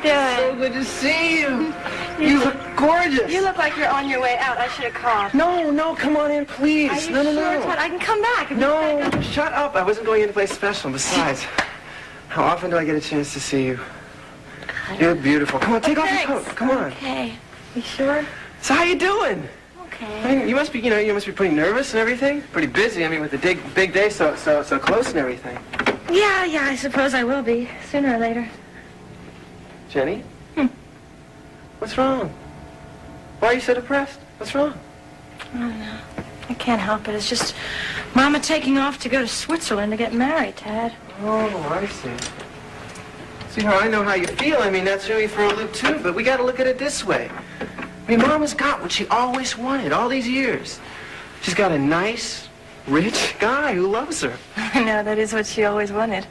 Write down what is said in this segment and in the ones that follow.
doing? So good to see you. You look gorgeous. You look like you're on your way out. I should have called. No, come on in, please. Are you no, sure, Todd? I can come back. No, shut up. I wasn't going in to play special. Besides, how often do I get a chance to see you? You're beautiful. Come on, take off your coat. Come on. Okay. You sure? So how you doing? Okay. I mean, you must be pretty nervous and everything. Pretty busy. I mean, with the big day so close and everything. Yeah, I suppose I will be, sooner or later. Jenny? What's wrong? Why are you so depressed? What's wrong? I don't know. I can't help it. It's just Mama taking off to go to Switzerland to get married, Tad. Oh, I see. Sweetheart, I know how you feel. I mean, that threw me for a loop, too. But we got to look at it this way. I mean, Mama's got what she always wanted all these years. She's got a nice, rich guy who loves her. I know, that is what she always wanted.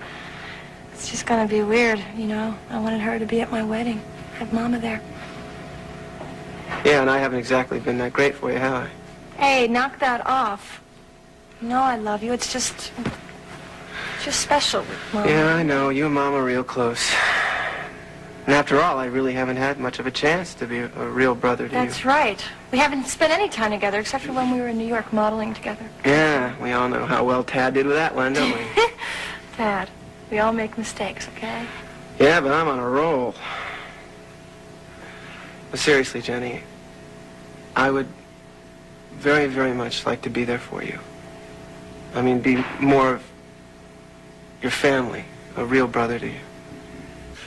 It's just gonna be weird, you know. I wanted her to be at my wedding, have Mama there. Yeah, and I haven't exactly been that great for you, have I? Hey, knock that off. You know I love you. It's just special with Mama. Yeah, I know. You and Mom are real close. And after all, I really haven't had much of a chance to be a real brother to you. That's right. We haven't spent any time together except for when we were in New York modeling together. Yeah, we all know how well Tad did with that one, don't we? Tad, we all make mistakes, okay? Yeah, but I'm on a roll. But seriously, Jenny, I would very, very much like to be there for you. I mean, be more of your family, a real brother to you.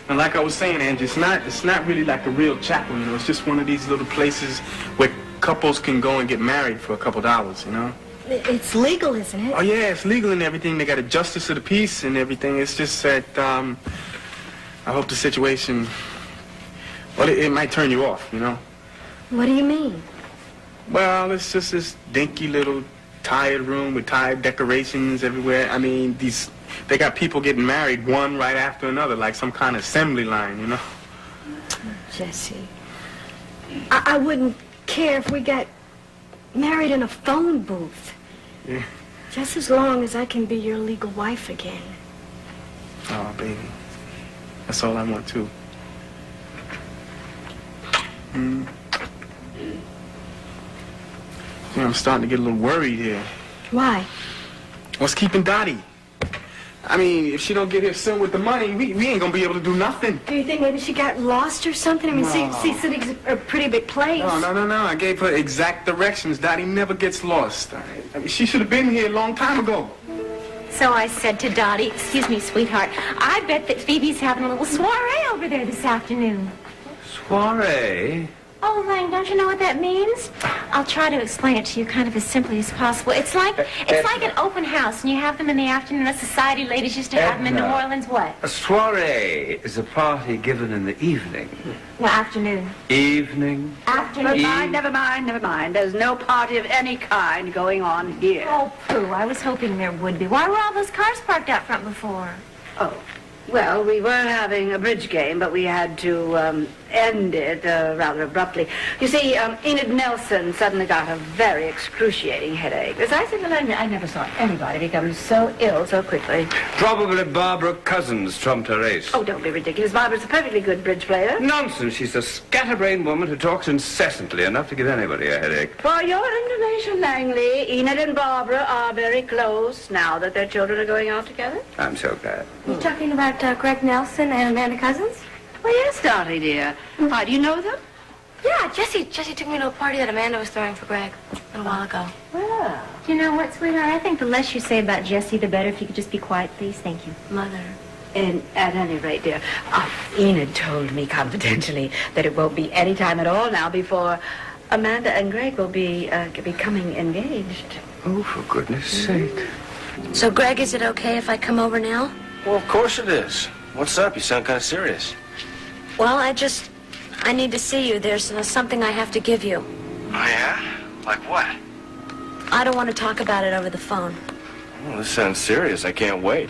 And like I was saying, Angie, it's not really like a real chapel, you know. It's just one of these little places where couples can go and get married for a couple dollars, you know. It's legal, isn't it? Oh yeah, it's legal and everything. They got a justice of the peace and everything. It's just that I hope the situation, well, it might turn you off, you know. What do you mean? Well, it's just this dinky little tired room with tired decorations everywhere. I mean, they got people getting married one right after another, like some kind of assembly line, you know? Jesse, I wouldn't care if we got married in a phone booth. Yeah. Just as long as I can be your legal wife again. Oh, baby. That's all I want, too. Yeah, I'm starting to get a little worried here. Why? What's keeping Dottie? I mean, if she don't get here soon with the money, we ain't gonna be able to do nothing. Do you think maybe she got lost or something? I mean, No. Sea City's a pretty big place. No. I gave her exact directions. Dottie never gets lost. All right? I mean, she should have been here a long time ago. So I said to Dottie, excuse me, sweetheart, I bet that Phoebe's having a little soiree over there this afternoon. Soiree? Oh, Lang, don't you know what that means? I'll try to explain it to you kind of as simply as possible. It's like an open house, and you have them in the afternoon. As society ladies used to have them in New Orleans. What? A soiree is a party given in the evening. No, afternoon. Evening? Afternoon. Never mind. There's no party of any kind going on here. Oh, Pooh, I was hoping there would be. Why were all those cars parked out front before? Oh. Well, we were having a bridge game, but we had to end it rather abruptly. You see, Enid Nelson suddenly got a very excruciating headache. As I said, I never saw anybody become so ill so quickly. Probably Barbara Cousins trumped her ace. Oh, don't be ridiculous. Barbara's a perfectly good bridge player. Nonsense. She's a scatterbrained woman who talks incessantly, enough to give anybody a headache. For your information, Langley, Enid and Barbara are very close now that their children are going out together. I'm so glad. You talking about Greg Nelson and Amanda Cousins? Well, yes, Dottie, dear. Why, do you know them? Yeah, Jesse took me to a party that Amanda was throwing for Greg a little while ago. Well, You know what, sweetheart? I think the less you say about Jessie, the better. If you could just be quiet, please. Thank you. Mother. and at any rate, dear, Enid told me confidentially that it won't be any time at all now before Amanda and Greg will be becoming engaged. Oh, for goodness sake. So, Greg, is it okay if I come over now? Well, of course it is. What's up? You sound kind of serious. Well, I need to see you. There's something I have to give you. Oh, yeah? Like what? I don't want to talk about it over the phone. Well, this sounds serious. I can't wait.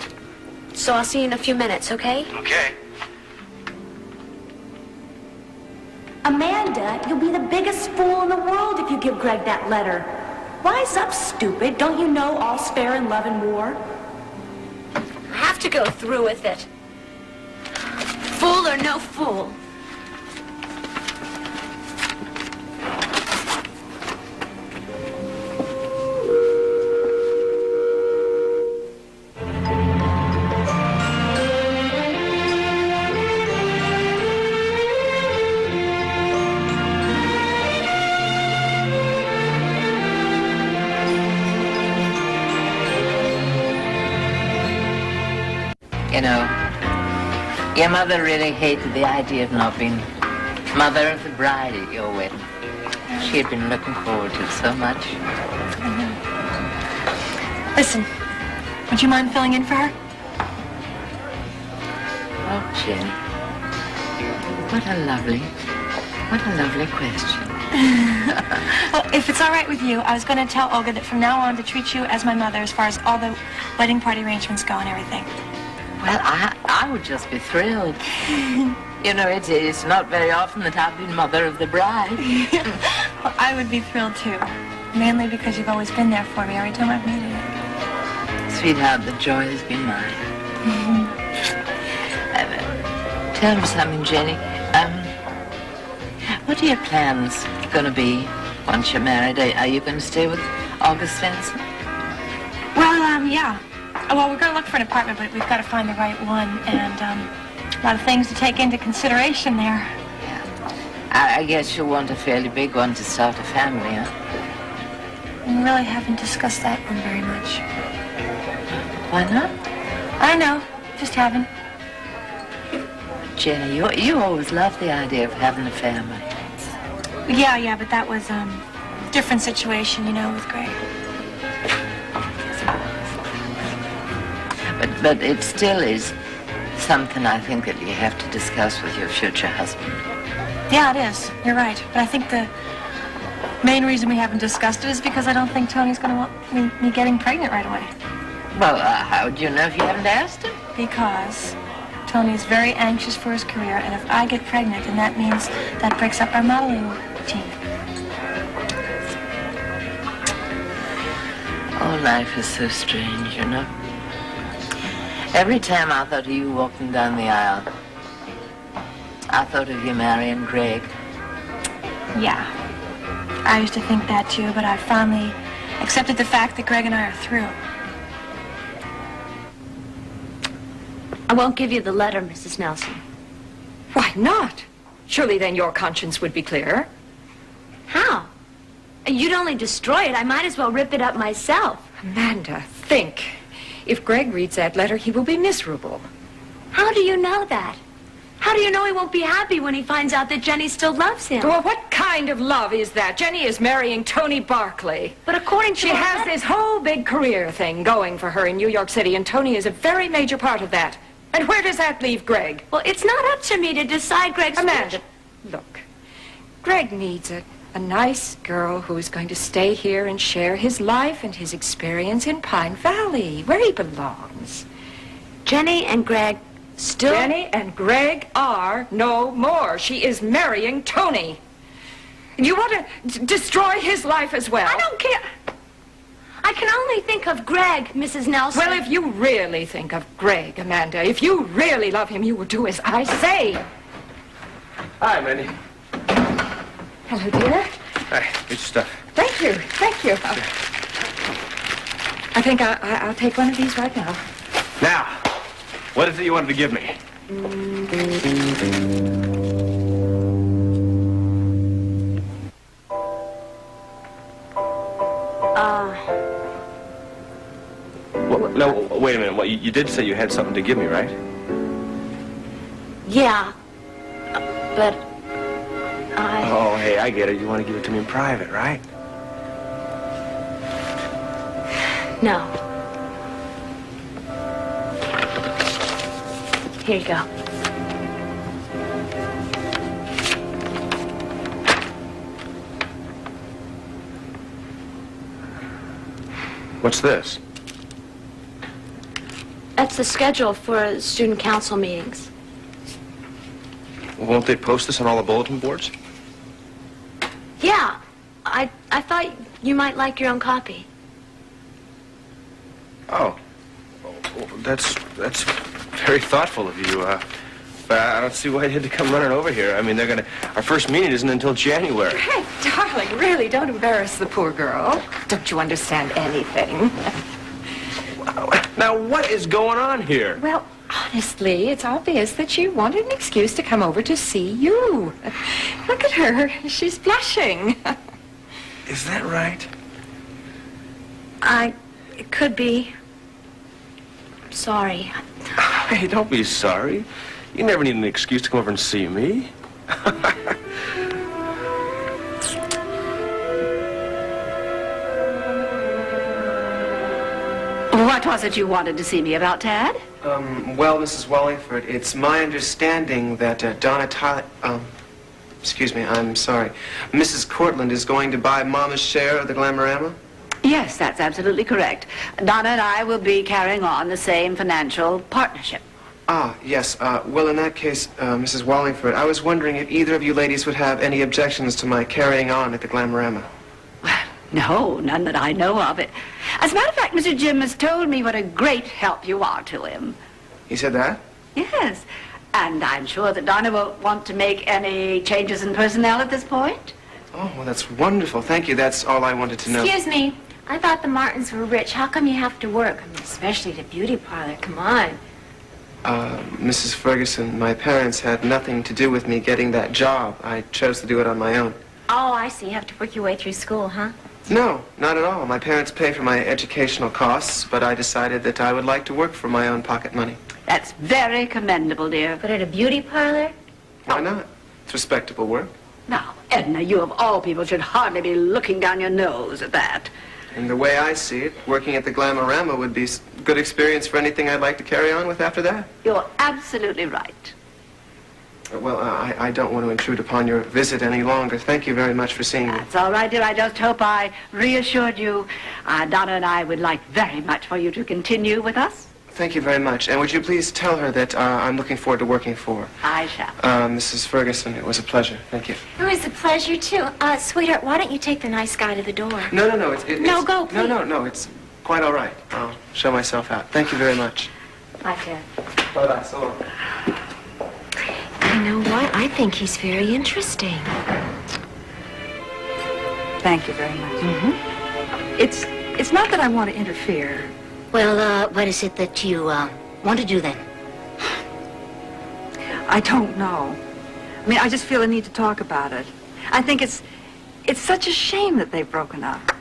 So I'll see you in a few minutes, okay? Okay. Amanda, you'll be the biggest fool in the world if you give Greg that letter. Rise up, stupid. Don't you know all's fair in love and war? I have to go through with it. Fool or no fool, You know, your mother really hated the idea of not being mother of the bride at your wedding. She had been looking forward to it so much. Listen, would you mind filling in for her? Oh, Jenny. What a lovely question. Well, if it's all right with you, I was going to tell Olga that from now on to treat you as my mother as far as all the wedding party arrangements go and everything. Well, I would just be thrilled. You know, it's not very often that I've been mother of the bride. Well, I would be thrilled too. Mainly because you've always been there for me every time I've needed it. Sweetheart, the joy has been mine. Tell me something, Jenny. What are your plans going to be once you're married? Are you going to stay with August Svensson? Well, yeah. Well, we're going to look for an apartment, but we've got to find the right one, and a lot of things to take into consideration there. Yeah. I guess you'll want a fairly big one to start a family, huh? We really haven't discussed that one very much. Why not? I know. Just haven't. Jenny, you always loved the idea of having a family. Yeah, but that was a different situation, you know, with Greg. But it still is something I think that you have to discuss with your future husband. Yeah, it is. You're right. But I think the main reason we haven't discussed it is because I don't think Tony's going to want me getting pregnant right away. Well, how do you know if you haven't asked him? Because Tony's very anxious for his career, and if I get pregnant, then that means that breaks up our modeling team. Oh, life is so strange, you know. Every time I thought of you walking down the aisle, I thought of you marrying Greg. Yeah. I used to think that too, but I finally accepted the fact that Greg and I are through. I won't give you the letter, Mrs. Nelson. Why not? Surely then your conscience would be clear. How? You'd only destroy it. I might as well rip it up myself. Amanda, think. If Greg reads that letter, he will be miserable. How do you know that? How do you know he won't be happy when he finds out that Jenny still loves him? Well, what kind of love is that? Jenny is marrying Tony Barkley. But according to She has this whole big career thing going for her in New York City, and Tony is a very major part of that. And where does that leave Greg? Well, it's not up to me to decide Greg's Amanda, look. Greg needs a nice girl who is going to stay here and share his life and his experience in Pine Valley, where he belongs. Jenny and Greg still... Jenny and Greg are no more. She is marrying Tony. And you want to destroy his life as well? I don't care. I can only think of Greg, Mrs. Nelson. Well, if you really think of Greg, Amanda, if you really love him, you will do as I say. Hi, Mandy. Hello, dear. Hi, here's your stuff. Thank you. Thank you. I think I'll take one of these right now. Now, what is it you wanted to give me? No, wait a minute. What, you did say you had something to give me, right? Yeah, but I... Oh, hey, I get it. You want to give it to me in private, right? No. Here you go. What's this? That's the schedule for student council meetings. Won't they post this on all the bulletin boards? Yeah, I thought you might like your own copy. Oh. Well, that's very thoughtful of you. But I don't see why you had to come running over here. I mean, our first meeting isn't until January. Hey, darling, really, don't embarrass the poor girl. Don't you understand anything? Now, what is going on here? Well, honestly, it's obvious that she wanted an excuse to come over to see you. Look at her. She's blushing. Is that right? It could be. Sorry. Hey, don't be sorry. You never need an excuse to come over and see me. What was it you wanted to see me about, Tad? Well, Mrs. Wallingford, it's my understanding that Donna Tyler... excuse me, I'm sorry. Mrs. Cortland is going to buy Mama's share of the Glamorama? Yes, that's absolutely correct. Donna and I will be carrying on the same financial partnership. Ah, yes. Well, in that case, Mrs. Wallingford, I was wondering if either of you ladies would have any objections to my carrying on at the Glamorama. No, none that I know of. As a matter of fact, Mr. Jim has told me what a great help you are to him. He said that? Yes. And I'm sure that Donna won't want to make any changes in personnel at this point. Oh, well, that's wonderful. Thank you. That's all I wanted to know. Excuse me. I thought the Martins were rich. How come you have to work? I mean, especially the beauty parlor. Come on. Mrs. Ferguson, my parents had nothing to do with me getting that job. I chose to do it on my own. Oh, I see. You have to work your way through school, huh? No, not at all. My parents pay for my educational costs, but I decided that I would like to work for my own pocket money. That's very commendable, dear. But at a beauty parlor? Why not? It's respectable work. Now, Edna, you of all people should hardly be looking down your nose at that. And the way I see it, working at the Glamorama would be a good experience for anything I'd like to carry on with after that. You're absolutely right. Well, I don't want to intrude upon your visit any longer. Thank you very much for seeing me. That's all right, dear. I just hope I reassured you. Donna and I would like very much for you to continue with us. Thank you very much. And would you please tell her that I'm looking forward to working for her? I shall. Mrs. Ferguson, it was a pleasure. Thank you. It was a pleasure, too. Sweetheart, why don't you take the nice guy to the door? No. No, go, please. No. It's quite all right. I'll show myself out. Thank you very much. Bye, Ted. Bye-bye. So long. You know what? I think he's very interesting. Thank you very much. Mm-hmm. It's not that I want to interfere. Well, what is it that you want to do then? I don't know. I mean, I just feel a need to talk about it. I think it's such a shame that they've broken up.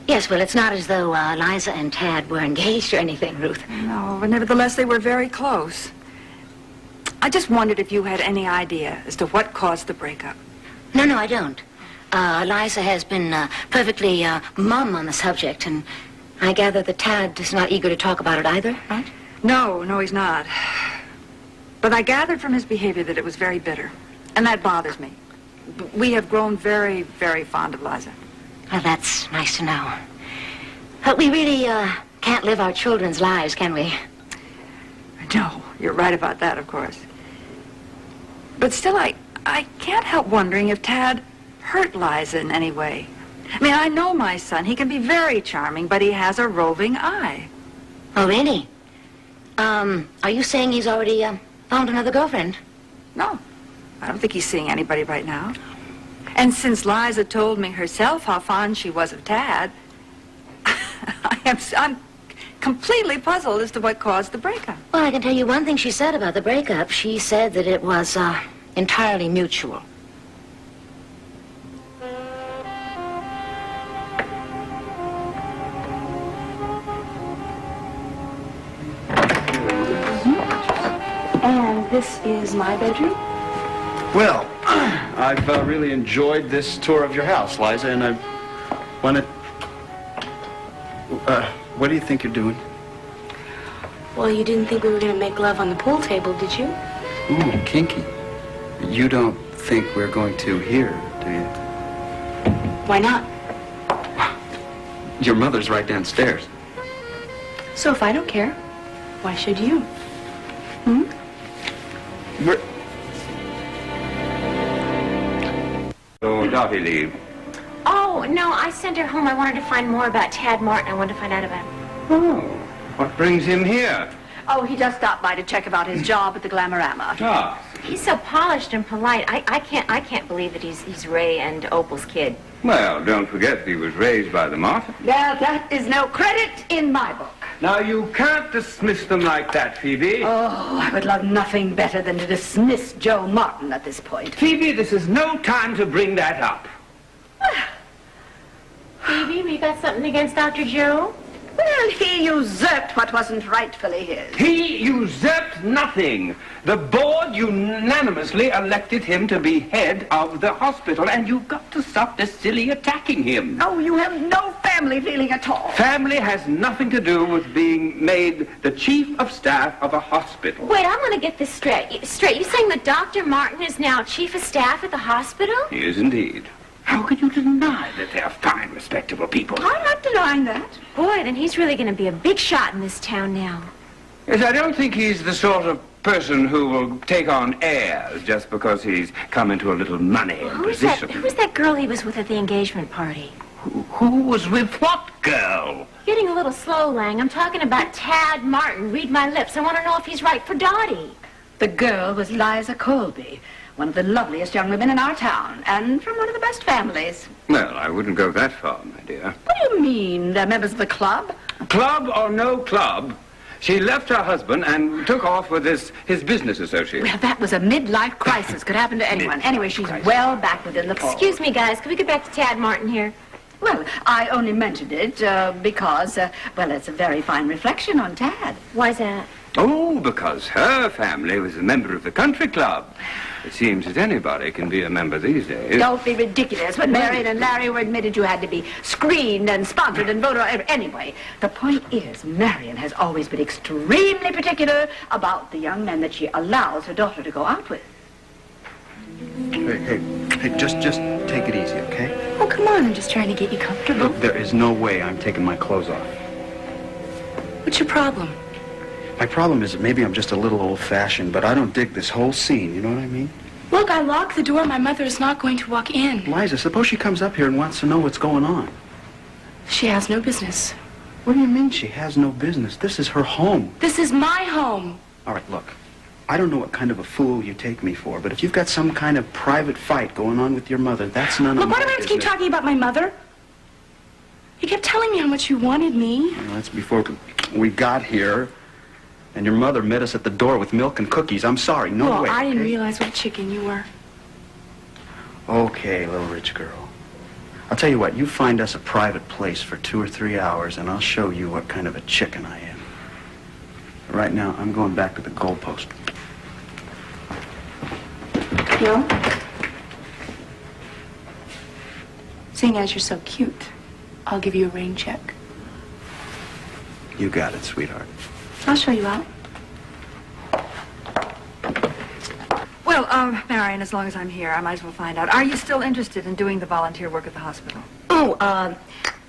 Yes, well, it's not as though Liza and Tad were engaged or anything, Ruth. No, but nevertheless, they were very close. I just wondered if you had any idea as to what caused the breakup. No, I don't. Liza has been perfectly mum on the subject, and I gather that Tad is not eager to talk about it either, right? No, he's not. But I gathered from his behavior that it was very bitter, and that bothers me. We have grown very, very fond of Liza. Well, that's nice to know. But we really can't live our children's lives, can we? No, you're right about that, of course. But still, I can't help wondering if Tad hurt Liza in any way. I mean, I know my son. He can be very charming, but he has a roving eye. Oh, really? Are you saying he's already found another girlfriend? No, I don't think he's seeing anybody right now. And since Liza told me herself how fond she was of Tad, I'm completely puzzled as to what caused the breakup. Well, I can tell you one thing she said about the breakup. She said that it was entirely mutual. And this is my bedroom? Well, I've really enjoyed this tour of your house, Liza, and I want to... what do you think you're doing? Well, you didn't think we were going to make love on the pool table, did you? Ooh, kinky. You don't think we're going to here, do you? Why not? Your mother's right downstairs. So if I don't care, why should you? Hmm? Oh, Dottie Lee. Oh, no, I sent her home. I wanted to find more about Tad Martin. I wanted to find out about him. Oh, what brings him here? Oh, he just stopped by to check about his job at the Glamorama. Ah. He's so polished and polite. I can't believe that he's Ray and Opal's kid. Well, don't forget he was raised by the Martin. Well, that is no credit in my book. Now, you can't dismiss them like that, Phoebe. Oh, I would love nothing better than to dismiss Joe Martin at this point. Phoebe, this is no time to bring that up. Phoebe, we got something against Dr. Joe? Well, he usurped what wasn't rightfully his. He usurped nothing. The board unanimously elected him to be head of the hospital, and you've got to stop this silly attacking him. Oh, you have no family feeling at all. Family has nothing to do with being made the chief of staff of a hospital. Wait, I want to get this straight. You saying that Dr. Martin is now chief of staff at the hospital? He is indeed. How could you deny that they're fine, respectable people? I'm not denying that. Boy, then he's really going to be a big shot in this town now. Yes, I don't think he's the sort of person who will take on airs just because he's come into a little money and position. Who was that girl he was with at the engagement party? Who was with what girl? Getting a little slow, Lang. I'm talking about Tad Martin. Read my lips. I want to know if he's right for Dottie. The girl was Liza Colby, one of the loveliest young women in our town, and from one of the best families. Well, I wouldn't go that far, my dear. What do you mean? They're members of the club? Club or no club, she left her husband and took off with his business associate. Well, that was a midlife crisis. Could happen to anyone. Anyway, she's well back within the fold. Excuse me, guys. Can we get back to Tad Martin here? Well, I only mentioned it because, well, it's a very fine reflection on Tad. Why's that? Oh, because her family was a member of the country club. It seems that anybody can be a member these days. Don't be ridiculous. When Marion and Larry were admitted, you had to be screened and sponsored and voted on. Anyway, the point is, Marion has always been extremely particular about the young men that she allows her daughter to go out with. Hey, just take it easy, okay? Oh, come on. I'm just trying to get you comfortable. Look, there is no way I'm taking my clothes off. What's your problem? My problem is that maybe I'm just a little old-fashioned, but I don't dig this whole scene, you know what I mean? Look, I locked the door. My mother is not going to walk in. Liza, suppose she comes up here and wants to know what's going on. She has no business. What do you mean she has no business? This is her home. This is my home. All right, look. I don't know what kind of a fool you take me for, but if you've got some kind of private fight going on with your mother, that's none of my Look, why do I have to keep business. talking about my mother? You kept telling me how much you wanted me. Well, that's before we got here, and your mother met us at the door with milk and cookies. I'm sorry, no well, way. I didn't okay? realize what a chicken you were. Okay, little rich girl. I'll tell you what, you find us a private place for 2 or 3 hours, and I'll show you what kind of a chicken I am. Right now, I'm going back to the goalpost. No? Seeing as you're so cute, I'll give you a rain check. You got it, sweetheart. I'll show you out. Well, Marion, as long as I'm here, I might as well find out. Are you still interested in doing the volunteer work at the hospital? Oh,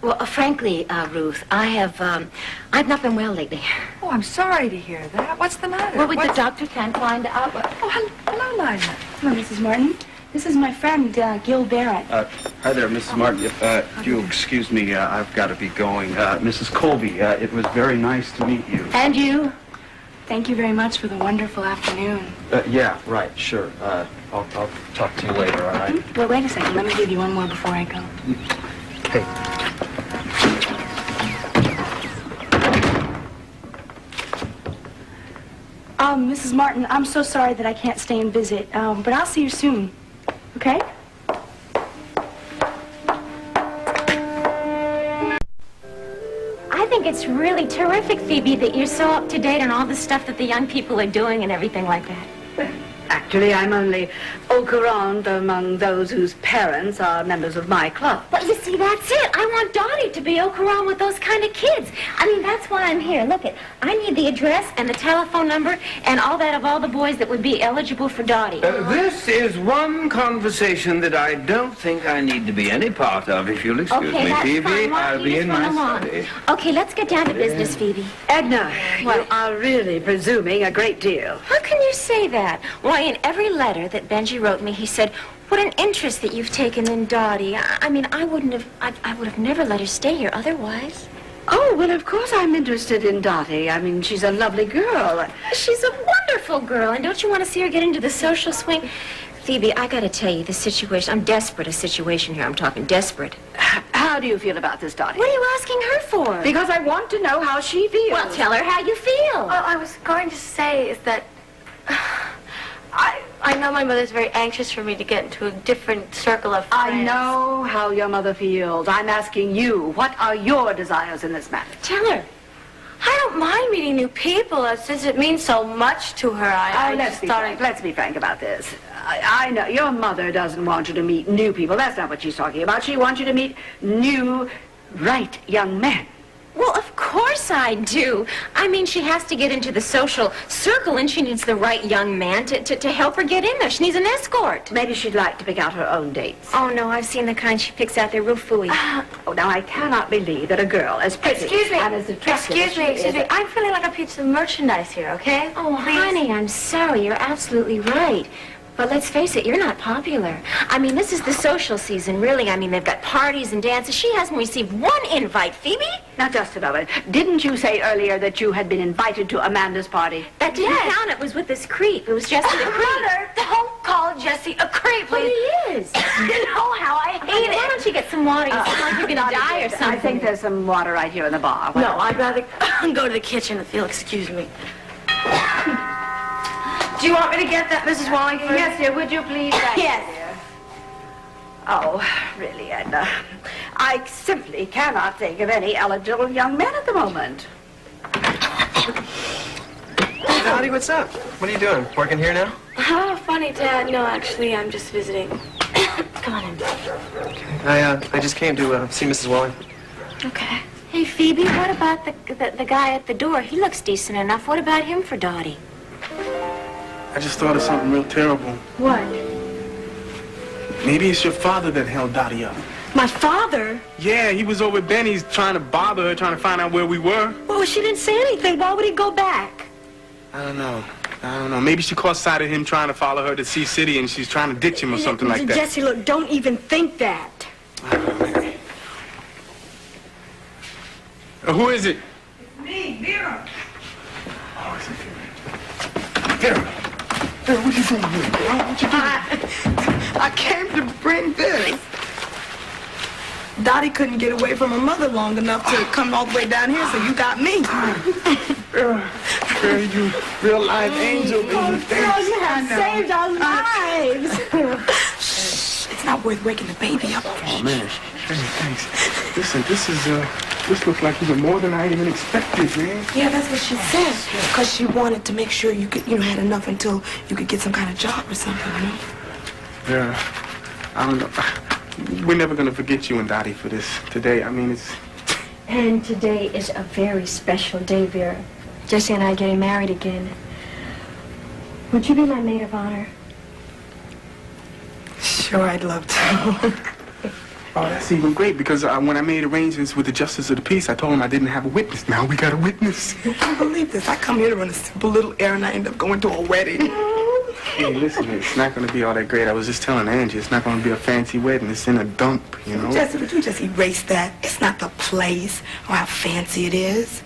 well, frankly, Ruth, I've not been well lately. Oh, I'm sorry to hear that. What's the matter? Well, the doctor can't find out. Oh, hello, Liza. Hello, Mrs. Martin. This is my friend, Gil Barrett. Hi there, Mrs. Martin. If you'll excuse me, I've got to be going. Mrs. Colby, it was very nice to meet you. And you. Thank you very much for the wonderful afternoon. Yeah, right, sure. I'll talk to you later, all right? Well, wait a second. Let me give you one more before I go. Hey. Mrs. Martin, I'm so sorry that I can't stay and visit, but I'll see you soon. Okay? I think it's really terrific, Phoebe, that you're so up to date on all the stuff that the young people are doing and everything like that. Actually, I'm only au courant among those whose parents are members of my club. But you see, that's it. I want Dottie to be au courant with those kind of kids. I mean, that's why I'm here. Look, I need the address and the telephone number and all that of all the boys that would be eligible for Dottie. This is one conversation that I don't think I need to be any part of, if you'll excuse me, that's Phoebe. fine. Why I'll don't be you in just my run along? study. Okay, let's get down to business, Phoebe. Edna, you are really presuming a great deal. How can you say that? Why, in every letter that Benji wrote me, he said, what an interest that you've taken in Dottie. I mean, I would have never let her stay here otherwise. Oh, well, of course I'm interested in Dottie. I mean, she's a lovely girl. She's a wonderful girl, and don't you want to see her get into the social swing? Phoebe, I gotta tell you, the situation, I'm desperate, a situation here, I'm talking desperate. How do you feel about this, Dottie? What are you asking her for? Because I want to know how she feels. Well, tell her how you feel. Well, I was going to say is that I know my mother's very anxious for me to get into a different circle of friends. I know how your mother feels. I'm asking you, what are your desires in this matter? Tell her. I don't mind meeting new people. It's just it means so much to her. Let's be frank about this. I know your mother doesn't want you to meet new people. That's not what she's talking about. She wants you to meet new, right young men. Well, of course I do. I mean, she has to get into the social circle, and she needs the right young man to help her get in there. She needs an escort. Maybe she'd like to pick out her own dates. Oh, no, I've seen the kind she picks out. They're real phooey. Oh, now, I cannot believe that a girl as pretty and as attractive Excuse me. I'm feeling like a piece of merchandise here, okay? Oh, honey, I'm sorry. You're absolutely right. But let's face it, you're not popular. I mean, this is the social season, really. I mean, they've got parties and dances. She hasn't received one invite, Phoebe. Now, just a moment. Didn't you say earlier that you had been invited to Amanda's party? That didn't count. It was with this creep. It was Jesse the creep. Mother, don't call Jesse a creep, But please. he is. You know how I hate it. Why don't you get some water? You sound like you're going to die or something. I think there's some water right here in the bar. No, I'd rather go to the kitchen if you'll excuse me. Do you want me to get that, Mrs. Wallingford? Yes, dear. Would you please? Yes. Dear. Oh, really, Edna. I simply cannot think of any eligible young men at the moment. Hey, Dottie, what's up? What are you doing? Working here now? Oh, funny, Dad. No, actually, I'm just visiting. Come on in. I just came to see Mrs. Wallingford. Okay. Hey, Phoebe, what about the guy at the door? He looks decent enough. What about him for Dottie? I just thought of something real terrible. What? Maybe it's your father that held Dottie up. My father? Yeah, he was over at Benny's trying to bother her, trying to find out where we were. Well, she didn't say anything. Why would he go back? I don't know. Maybe she caught sight of him trying to follow her to Sea City and she's trying to ditch him or something like that. Jesse, look, don't even think that. I don't know, maybe. Who is it? It's me, Vera. Oh, is it Vera? Vera, what you doing here? What you doing? I came to bring this. Dottie couldn't get away from her mother long enough to come all the way down here, so you got me. Vera, you real live angel. Girl, you have saved our lives. Shh, it's not worth waking the baby up. Oh, man. Hey, thanks. Listen, this looks like even more than I even expected, man. Yeah, that's what she said. Because she wanted to make sure you could, had enough until you could get some kind of job or something, Yeah, I don't know. We're never going to forget you and Dottie for this today. I mean, it's... And today is a very special day, Vera. Jesse and I are getting married again. Would you be my maid of honor? Sure, I'd love to. Oh, that's even great, because when I made arrangements with the Justice of the Peace, I told him I didn't have a witness. Now we got a witness. I can't believe this. I come here to run a simple little errand. I end up going to a wedding. Hey, listen, it's not going to be all that great. I was just telling Angie, it's not going to be a fancy wedding. It's in a dump, you know? Jesse, would you just erase that? It's not the place or how fancy it is.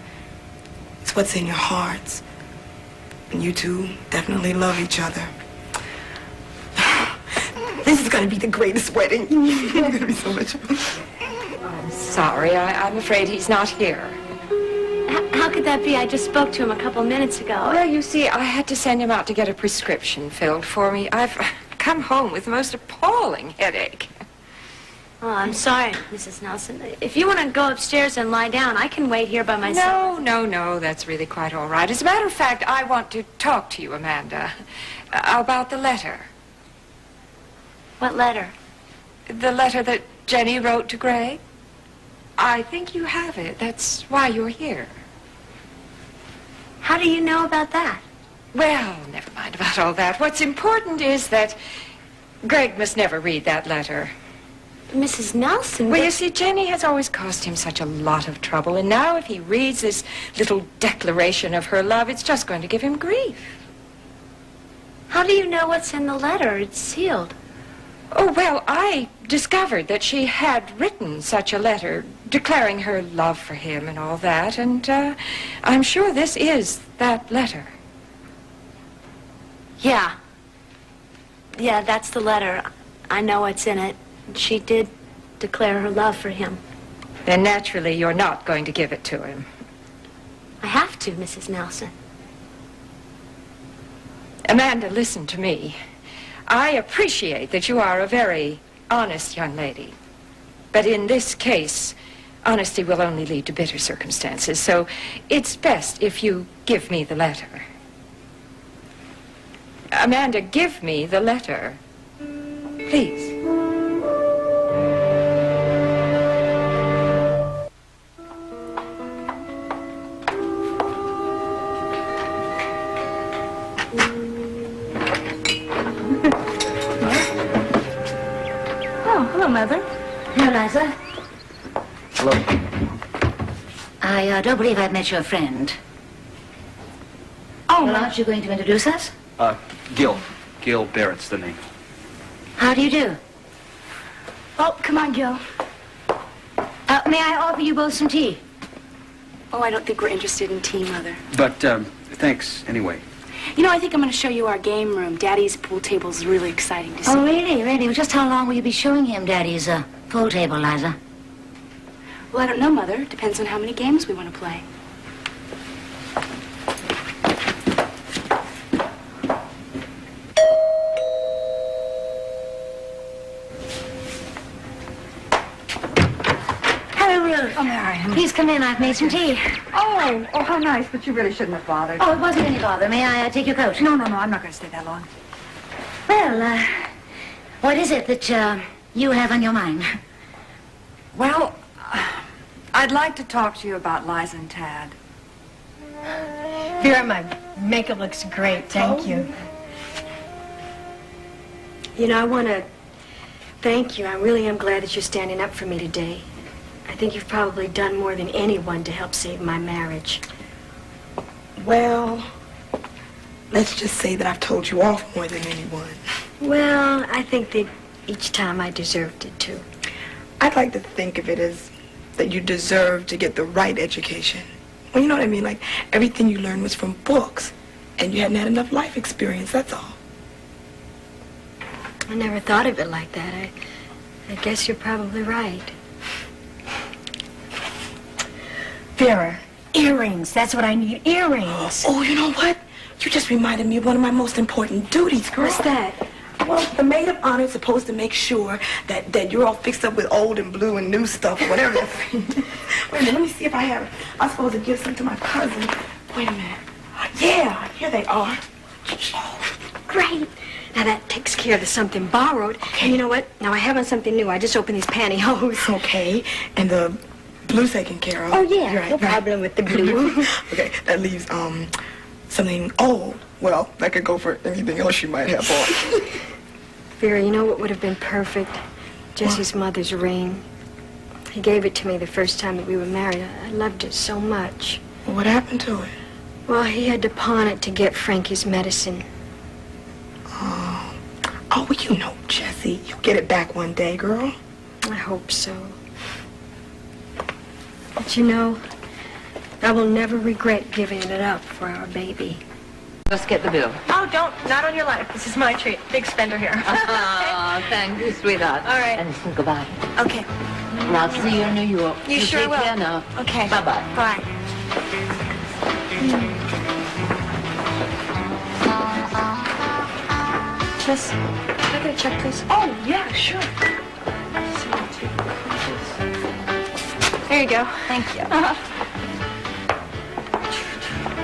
It's what's in your hearts. And you two definitely love each other. This is going to be the greatest wedding. It's going to be so much fun. I'm sorry. I'm afraid he's not here. How could that be? I just spoke to him a couple minutes ago. Well, you see, I had to send him out to get a prescription filled for me. I've come home with the most appalling headache. Oh, I'm sorry, Mrs. Nelson. If you want to go upstairs and lie down, I can wait here by myself. No, that's really quite all right. As a matter of fact, I want to talk to you, Amanda, about the letter. What letter? The letter that Jenny wrote to Greg. I think you have it. That's why you're here. How do you know about that? Well, never mind about all that. What's important is that Greg must never read that letter. Mrs. Nelson? Well, you see, Jenny has always caused him such a lot of trouble, and now if he reads this little declaration of her love, it's just going to give him grief. How do you know what's in the letter? It's sealed. Oh, well, I discovered that she had written such a letter declaring her love for him and all that, and I'm sure this is that letter. Yeah. Yeah, that's the letter. I know what's in it. She did declare her love for him. Then naturally you're not going to give it to him. I have to, Mrs. Nelson. Amanda, listen to me. I appreciate that you are a very honest young lady. But in this case, honesty will only lead to bitter circumstances. So it's best if you give me the letter. Amanda, give me the letter. Please. Oh, hello, Mother. Hello, Liza. Hello. I don't believe I've met your friend. Oh, well, aren't you going to introduce us? Gil. Gil Barrett's the name. How do you do? Oh, come on, Gil. May I offer you both some tea? Oh, I don't think we're interested in tea, Mother. But, thanks anyway. You know, I think I'm going to show you our game room. Daddy's pool table's really exciting to see. Oh, really? Really? Well, just how long will you be showing him Daddy's pool table, Liza? Well, I don't know, Mother. Depends on how many games we want to play. Hello, Ruth. Oh, Mary. Please come in. I've made some tea. Oh, how nice, but you really shouldn't have bothered. Oh, it wasn't any bother. May I take your coat? No, I'm not going to stay that long. Well, what is it that you have on your mind? Well, I'd like to talk to you about Liza and Tad. Vera, my makeup looks great. Thank you. You know, I want to thank you. I really am glad that you're standing up for me today. I think you've probably done more than anyone to help save my marriage. Well, let's just say that I've told you off more than anyone. Well, I think that each time I deserved it, too. I'd like to think of it as that you deserve to get the right education. Well, you know what I mean? Like, everything you learned was from books, and you hadn't had enough life experience, that's all. I never thought of it like that. I guess you're probably right. Vera, earrings. That's what I need. Earrings. Oh, you know what? You just reminded me of one of my most important duties, girl. What's that? Well, the maid of honor is supposed to make sure that you're all fixed up with old and blue and new stuff, whatever. Wait a minute, let me see if I have it. I'm supposed to give some to my cousin. Wait a minute. Yeah, here they are. Oh, great. Now that takes care of the something borrowed. Okay. And you know what? Now I have on something new. I just opened these pantyhose. Okay. And the blue's taken care of. Oh, yeah. Right, No problem with the blue. Okay, that leaves something old. Well, that could go for anything else you might have on. Vera, you know what would have been perfect? Jesse's mother's ring. He gave it to me the first time that we were married. I loved it so much. What happened to it? Well, he had to pawn it to get Frankie's medicine. Oh, well, you know, Jessie, you'll get it back one day, girl. I hope so. But you know, I will never regret giving it up for our baby. Let's get the bill. Oh, not on your life. This is my treat. Big spender here. Oh, thank you, sweetheart. All right. And goodbye. Okay. And I'll see you in New York. You sure take will. care now. Okay. Bye-bye. Bye. Jess, can I get a check, please? Oh, yeah, sure. There you go. Thank you.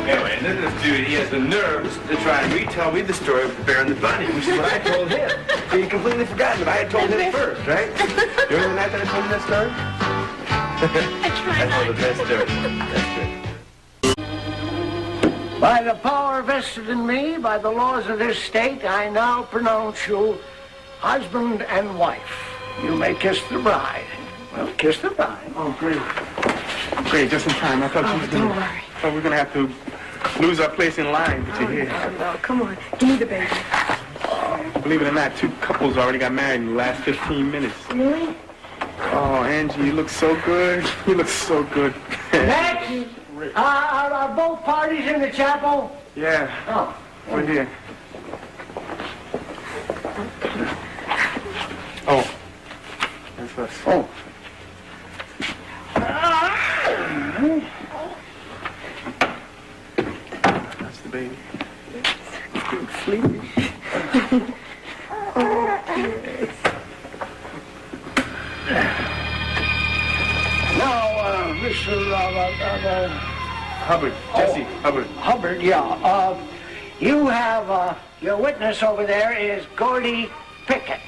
Anyway, and then this dude, he has the nerves to try and retell me the story of the bear and the bunny, which is what I told him. So you completely forgotten that I had told him first, right? You remember the night that I told you that story? That's one of the best stories. That's good. By the power vested in me by the laws of this state, I now pronounce you husband and wife. You may kiss the bride. Well, kiss the bride. Oh, great. Great, just in time. I thought you were Don't worry. we were gonna have to lose our place in line, but you're here. No, come on. Give me the baby. Believe it or not, 2 couples already got married in the last 15 minutes. Really? Oh, Angie, you look so good. You look so good. Next, are both parties in the chapel? Yeah. Oh. We're here. Oh. That's us. Oh. That's the baby. Sleepy. Hubbard, Jesse, Hubbard. Hubbard, yeah. You have, your witness over there is Gordy Pickett.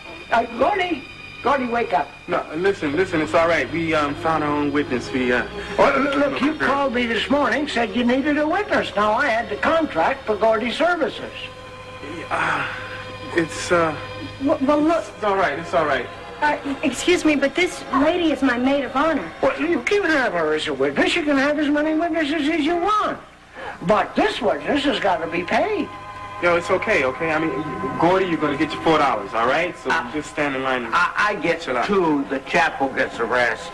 Gordy, wake up. No, listen, it's all right. We found our own witness. Well, look, you called me this morning, said you needed a witness. Now, I had the contract for Gordy's services. It's, Well, look. It's all right. Excuse me, but this lady is my maid of honor. Well, you can have her as a witness. You can have as many witnesses as you want. But this witness has got to be paid. Yo, it's okay. I mean, Gordy, you're going to get your $4, all right? So just stand in line and I get chill out. 2. The chapel gets the rest.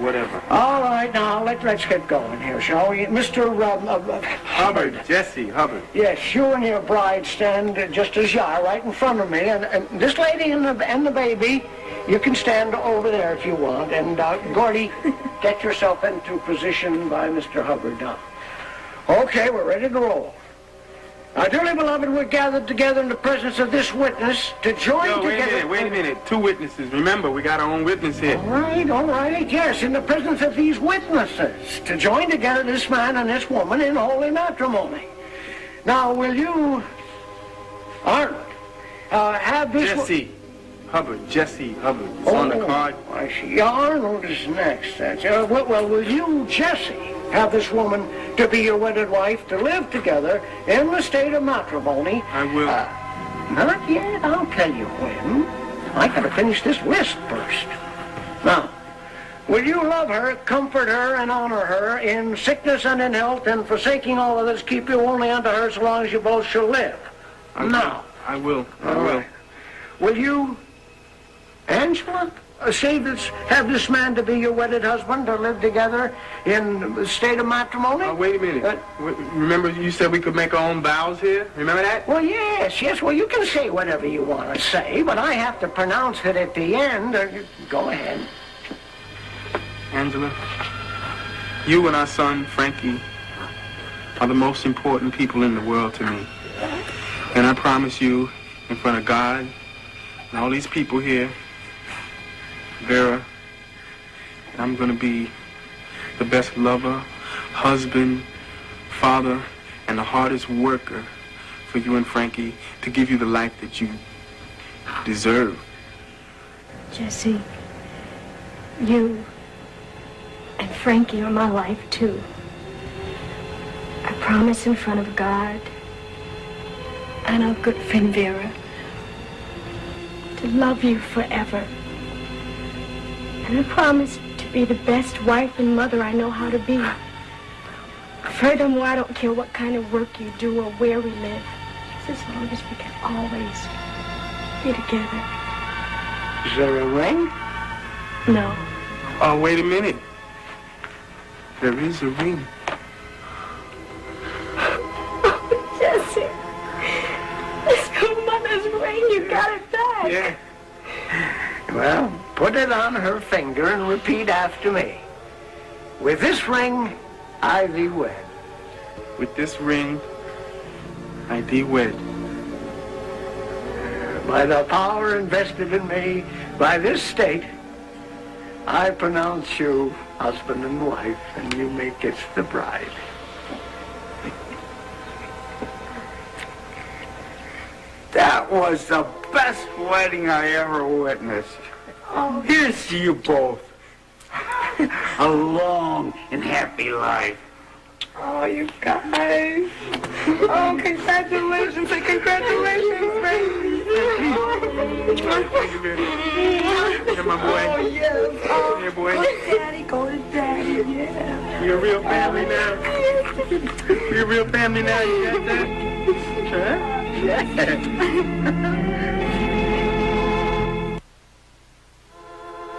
Whatever. All right, now, let's get going here, shall we? Mr. Hubbard, Jesse, Hubbard. Yes, you and your bride stand just as you are, right in front of me. And this lady and the baby, you can stand over there if you want. And, Gordy, get yourself into position by Mr. Hubbard now. Okay, we're ready to roll. Now, dearly beloved, we're gathered together in the presence of this witness to join together... Wait a minute. 2 witnesses. Remember, we got our own witness here. All right, yes, in the presence of these witnesses to join together this man and this woman in holy matrimony. Now, will you, Arnold, have this... Jesse Hubbard. It's on the card. I see. Arnold is next. That's, well, will you, Jesse, have this woman to be your wedded wife, to live together in the state of matrimony? I will. Not yet. I'll tell you when. I gotta finish this list first. Now, will you love her, comfort her, and honor her in sickness and in health, and forsaking all others, keep you only unto her so long as you both shall live? I will. Will you, Angela, have this man to be your wedded husband, to live together in the state of matrimony? Wait a minute. Remember you said we could make our own vows here? Remember that? Well, yes. Well, you can say whatever you want to say, but I have to pronounce it at the end. Go ahead. Angela, you and our son, Frankie, are the most important people in the world to me. And I promise you, in front of God and all these people here, Vera, I'm going to be the best lover, husband, father, and the hardest worker for you and Frankie, to give you the life that you deserve. Jesse, you and Frankie are my life, too. I promise in front of God and our good friend Vera to love you forever. And I promise to be the best wife and mother I know how to be. Furthermore, I don't care what kind of work you do or where we live, just as long as we can always be together. Is there a ring? No. Oh, wait a minute. There is a ring. Jesse, it's your mother's ring. You got it back. Yeah. Well, put it on her finger and repeat after me. With this ring, I thee wed. With this ring, I thee wed. By the power invested in me by this state, I pronounce you husband and wife, and you may kiss the bride. That was the best wedding I ever witnessed. Oh. Here's to you both. A long and happy life. Oh, you guys. Oh, congratulations and congratulations, baby. Thank you, baby. Yeah, my boy. Oh, yes. Oh, yeah, boy. Go to daddy, go to daddy, yeah. We're a real family now. We're a real family now, you got that? Huh?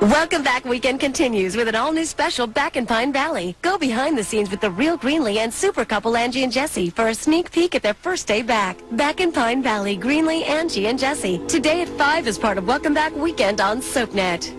Welcome Back Weekend continues with an all-new special back in Pine Valley. Go behind the scenes with the real Greenlee and super couple Angie and Jesse for a sneak peek at their first day back. Back in Pine Valley, Greenlee, Angie, and Jesse. Today at 5 as part of Welcome Back Weekend on SoapNet.